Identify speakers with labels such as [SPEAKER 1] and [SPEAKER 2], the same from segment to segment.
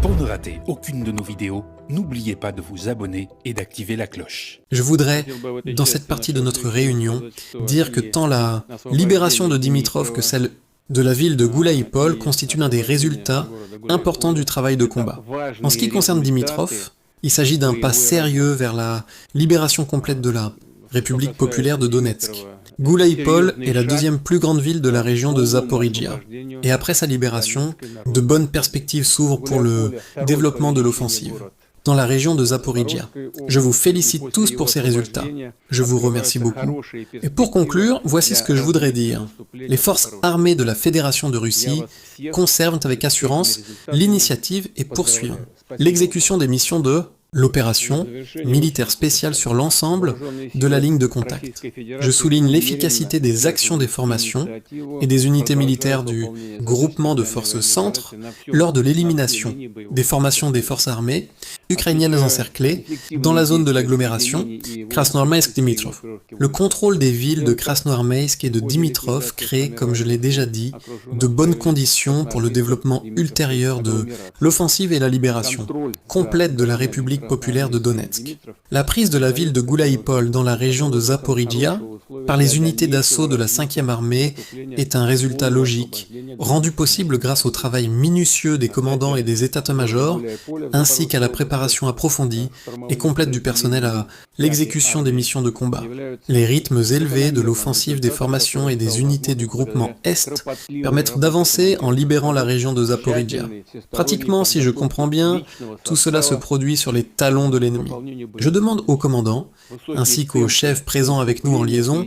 [SPEAKER 1] Pour ne rater aucune de nos vidéos, n'oubliez pas de vous abonner et d'activer la cloche.
[SPEAKER 2] Je voudrais, dans cette partie de notre réunion, dire que tant la libération de Dimitrov que celle de la ville de Goulaïpol constituent l'un des résultats importants du travail de combat. En ce qui concerne Dimitrov, il s'agit d'un pas sérieux vers la libération complète de la République populaire de Donetsk. Goulaïpol est la deuxième plus grande ville de la région de Zaporijia, et après sa libération, de bonnes perspectives s'ouvrent pour le développement de l'offensive dans la région de Zaporijia. Je vous félicite tous pour ces résultats. Je vous remercie beaucoup. Et pour conclure, voici ce que je voudrais dire. Les forces armées de la Fédération de Russie conservent avec assurance l'initiative et poursuivent l'exécution des missions de l'opération militaire spéciale sur l'ensemble de la ligne de contact. Je souligne l'efficacité des actions des formations et des unités militaires du groupement de forces centre lors de l'élimination des formations des forces armées ukrainiennes encerclées dans la zone de l'agglomération Krasnoarmeïsk-Dimitrov. Le contrôle des villes de Krasnoarmeïsk et de Dimitrov crée, comme je l'ai déjà dit, de bonnes conditions pour le développement ultérieur de l'offensive et la libération complète de la République populaire de Donetsk. La prise de la ville de Goulaïpol dans la région de Zaporijia par les unités d'assaut de la 5e armée est un résultat logique, rendu possible grâce au travail minutieux des commandants et des états-majors, ainsi qu'à la préparation approfondie et complète du personnel à l'exécution des missions de combat. Les rythmes élevés de l'offensive des formations et des unités du groupement Est permettent d'avancer en libérant la région de Zaporijia. Pratiquement, si je comprends bien, tout cela se produit sur les talons de l'ennemi. Je demande au commandant, ainsi qu'aux chefs présents avec nous en liaison,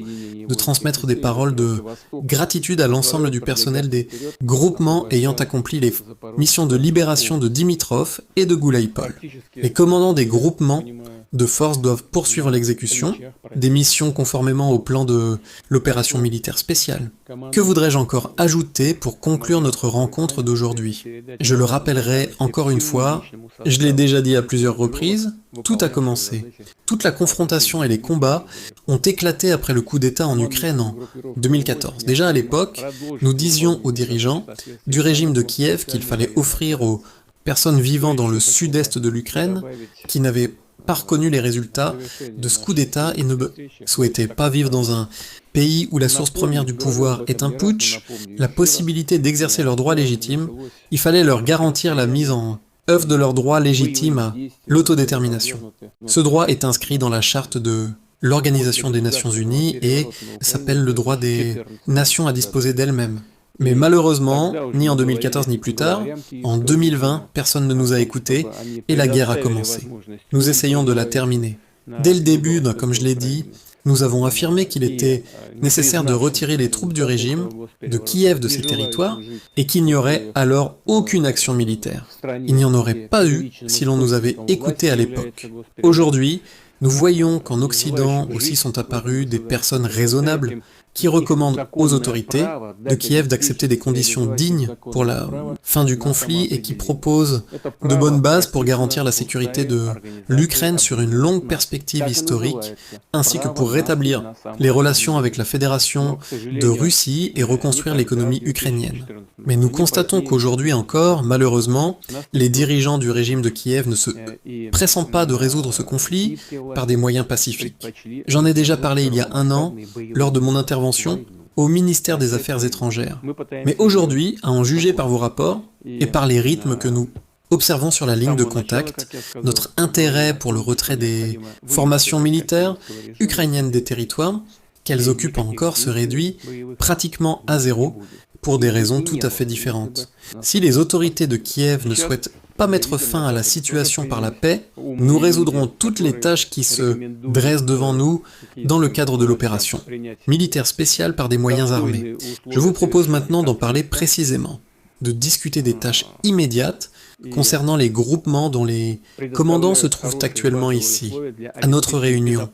[SPEAKER 2] de transmettre des paroles de gratitude à l'ensemble du personnel des groupements ayant accompli les missions de libération de Dimitrov et de Goulaïpol. Les commandants des groupements de forces doivent poursuivre l'exécution des missions conformément au plan de l'opération militaire spéciale. Que voudrais-je encore ajouter pour conclure notre rencontre d'aujourd'hui? Je le rappellerai encore une fois, je l'ai déjà dit à plusieurs reprises, tout a commencé. Toute la confrontation et les combats ont éclaté après le coup d'État en Ukraine en 2014. Déjà à l'époque, nous disions aux dirigeants du régime de Kiev qu'il fallait offrir aux personnes vivant dans le sud-est de l'Ukraine qui n'avaient pas reconnu les résultats de ce coup d'État et ne souhaitaient pas vivre dans un pays où la source première du pouvoir est un putsch, la possibilité d'exercer leurs droits légitimes, il fallait leur garantir la mise en œuvre de leur droit légitime à l'autodétermination. Ce droit est inscrit dans la charte de l'Organisation des Nations Unies et s'appelle le droit des nations à disposer d'elles-mêmes. Mais malheureusement, ni en 2014 ni plus tard, en 2020, personne ne nous a écoutés et la guerre a commencé. Nous essayons de la terminer. Dès le début, comme je l'ai dit, nous avons affirmé qu'il était nécessaire de retirer les troupes du régime de Kiev de ces territoires et qu'il n'y aurait alors aucune action militaire. Il n'y en aurait pas eu si l'on nous avait écoutés à l'époque. Aujourd'hui, nous voyons qu'en Occident aussi sont apparues des personnes raisonnables qui recommandent aux autorités de Kiev d'accepter des conditions dignes pour la fin du conflit et qui proposent de bonnes bases pour garantir la sécurité de l'Ukraine sur une longue perspective historique, ainsi que pour rétablir les relations avec la Fédération de Russie et reconstruire l'économie ukrainienne. Mais nous constatons qu'aujourd'hui encore, malheureusement, les dirigeants du régime de Kiev ne se pressentent pas de résoudre ce conflit par des moyens pacifiques. J'en ai déjà parlé il y a un an, lors de mon intervention au ministère des Affaires étrangères. Mais aujourd'hui, à en juger par vos rapports et par les rythmes que nous observons sur la ligne de contact, notre intérêt pour le retrait des formations militaires ukrainiennes des territoires qu'elles occupent encore se réduit pratiquement à zéro pour des raisons tout à fait différentes. Si les autorités de Kiev ne souhaitent pas mettre fin à la situation par la paix, nous résoudrons toutes les tâches qui se dressent devant nous dans le cadre de l'opération militaire spéciale par des moyens armés. Je vous propose maintenant d'en parler précisément, de discuter des tâches immédiates concernant les groupements dont les commandants se trouvent actuellement ici, à notre réunion.